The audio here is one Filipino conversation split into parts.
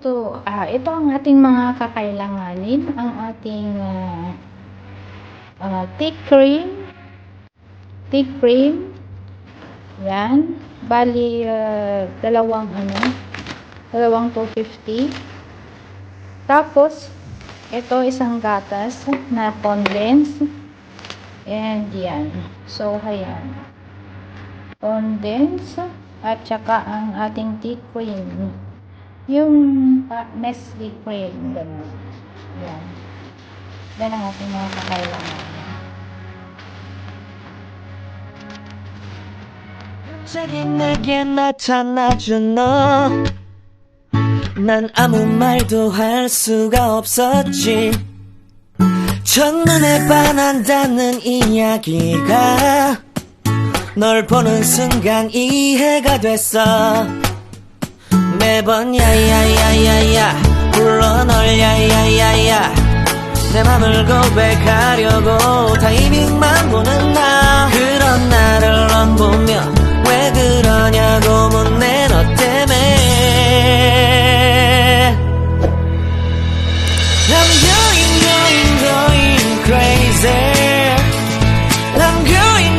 ito ang ating mga kakailanganin. Ang ating thick cream. Yan. Bali, dalawang 250. Tapos, ito isang gatas na condense. And yan. So, ayan. Condense. At saka ang ating thick cream. Yung Nestle cream. Ganun. Yan. Yan ang ating mga kakailangan. 갑자기 내게 나타나준 너 난 아무 말도 할 수가 없었지 첫눈에 반한다는 이야기가 널 보는 순간 이해가 됐어 매번 야야야야야 불러 널 야야야야 내 맘을 고백하려고 타이밍만 보는 나 그런 나를 넌 보며 왜 그러냐고 묻네 너 때문에 I'm going crazy I'm going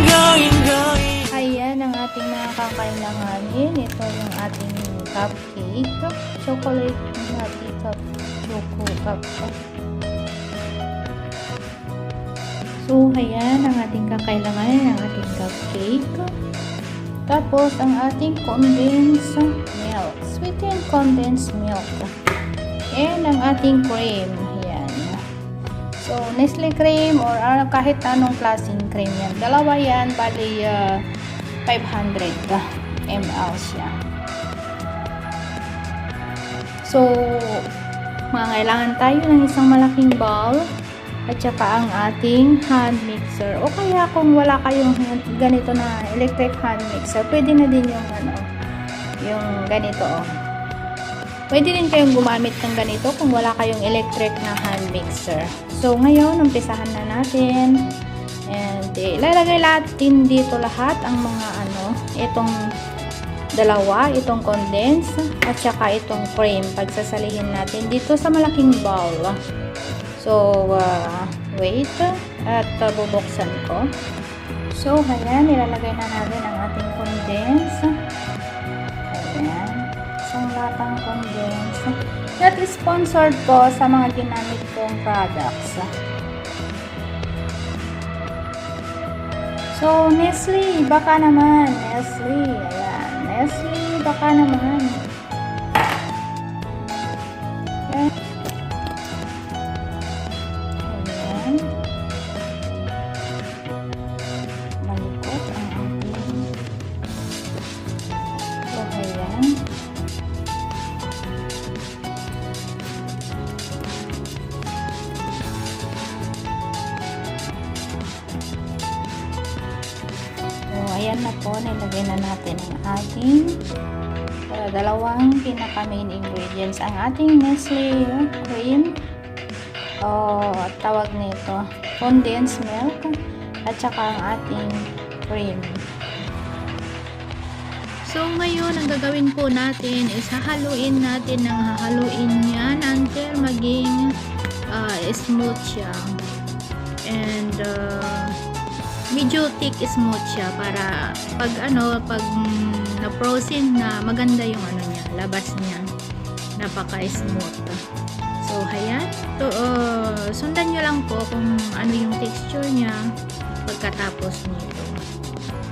Ayan ang ating mga kakailanganin. Ito yung ating cupcake. Chocolate nutty choco cupcake. So, ayan ang ating kakailanganin, ang ating cupcake. Tapos, ang ating condensed milk. Sweetened condensed milk. And ang ating cream. Ayan. So, Nestle cream or kahit anong klaseng cream yan. Dalawa yan, bali 500 ml siya. So, kailangan tayo ng isang malaking bowl at saka ang ating hand mixer. O kaya kung wala kayong ganito na electric hand mixer, pwede na din yung ganito. Pwede din kayong gumamit ng ganito kung wala kayong electric na hand mixer. So, ngayon, umpisahan na natin. And, ilalagay natin dito lahat ang mga itong dalawa, itong condense, at saka itong cream. Pagsasalihin natin dito sa malaking bowl. So, wait. At bubuksan ko. So, ayan, ilalagay na natin ang ating condense. Ayan. Isang latang condense. Not sponsored po sa mga ginamit kong products. So, Nestle, baka naman. Nestle, ayan. Nestle, baka naman. Ayan. Ayan. Malikot ang ating. So, ayan. Ayan na po, nilagay na natin ang ating dalawang pinaka main ingredients. Ang ating Nestle cream, tawag nito, condensed milk, at saka ang ating cream. So, ngayon, ang gagawin po natin is hahaluin natin ng hahaluin yan until maging smooth siya. And, medyo thick smooth siya para pag na-frozen na maganda yung niya, labas niya. Napaka-smooth. So, ayan. Sundan nyo lang po kung ano yung texture niya pagkatapos nito.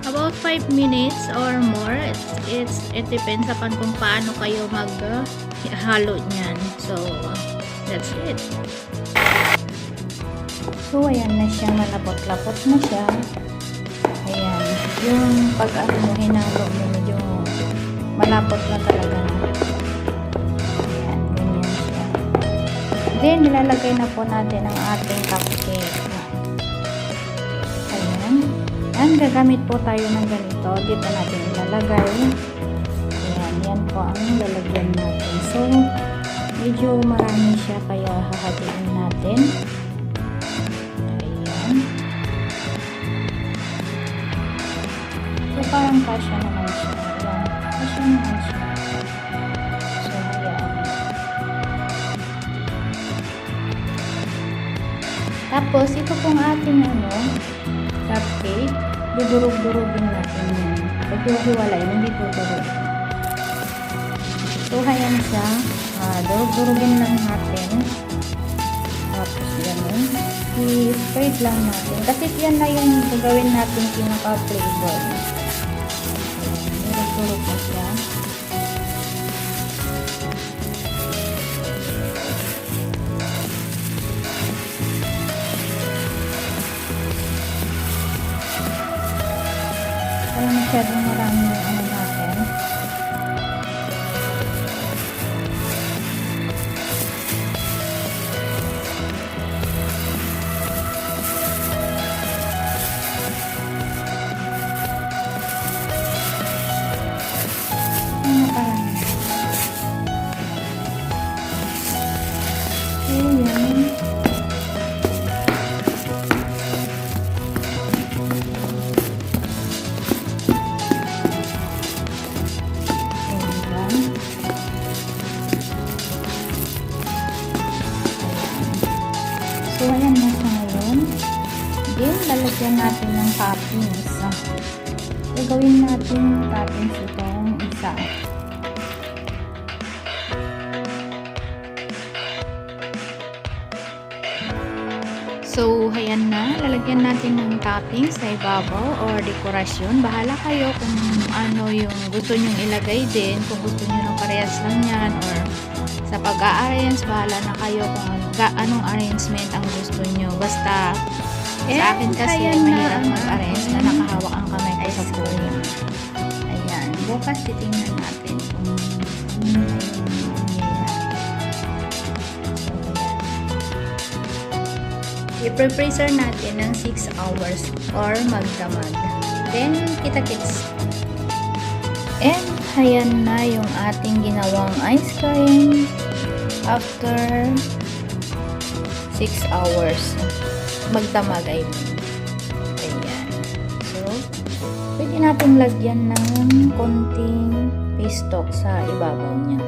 About 5 minutes or more. It depends upon kung paano kayo mag-halo niyan. So, that's it. So, ayan na siya, malapot-lapot na siya. Ayan. Yung hinalo mo, medyo malapot na talaga na. Ayan, ganyan siya. Then, nilalagay na po natin ang ating cupcake. Ayan. Ayan, gagamit po tayo ng ganito. Dito natin ilalagay. Ayan, yan po ang lalagyan natin. So, medyo marami siya, kaya hahatiin natin. So, parang kasya naman siya. Ayan. Kasya naman siya. So, ayan. Tapos, ito pong ating cupcake, dudurog-durugin natin yan. Pag hiwalayin, hindi dudurog. So, ayan siya. Durug-durugin lang natin. Tapos, ganun. I-spread lang natin. Kasi yan na yung gagawin natin pinaka-flavor. Durug-durug na siya. Kaya masyadong marami yung natin. Ano pa lang. Ayan. So, ayan na siya ngayon. Then, lalagyan natin ng toppings. Gagawin natin yung toppings itong isa. So, ayan na. Lalagyan natin ng toppings sa ibabaw or dekorasyon. Bahala kayo kung ano yung gusto nyong ilagay din. Kung gusto nyo ng parehas lang yan or sa pag-a-arrange, bahala na kayo kung anong arrangement ang gusto nyo. Basta, sa akin kasi mahirap mag-arrange na nakahawak ang kamay ko sa phone. Ayan. Bukas titingnan natin kung ano yung nangyayari. So, ayan. I-pre-freezer natin ng 6 hours or magdamag. Then, kita-kits. And, ayan na yung ating ginawang ice cream after 6 hours. Magdamag, I mean. Ayan. So, pwede natin lagyan ng konting pastok sa ibabaw niya.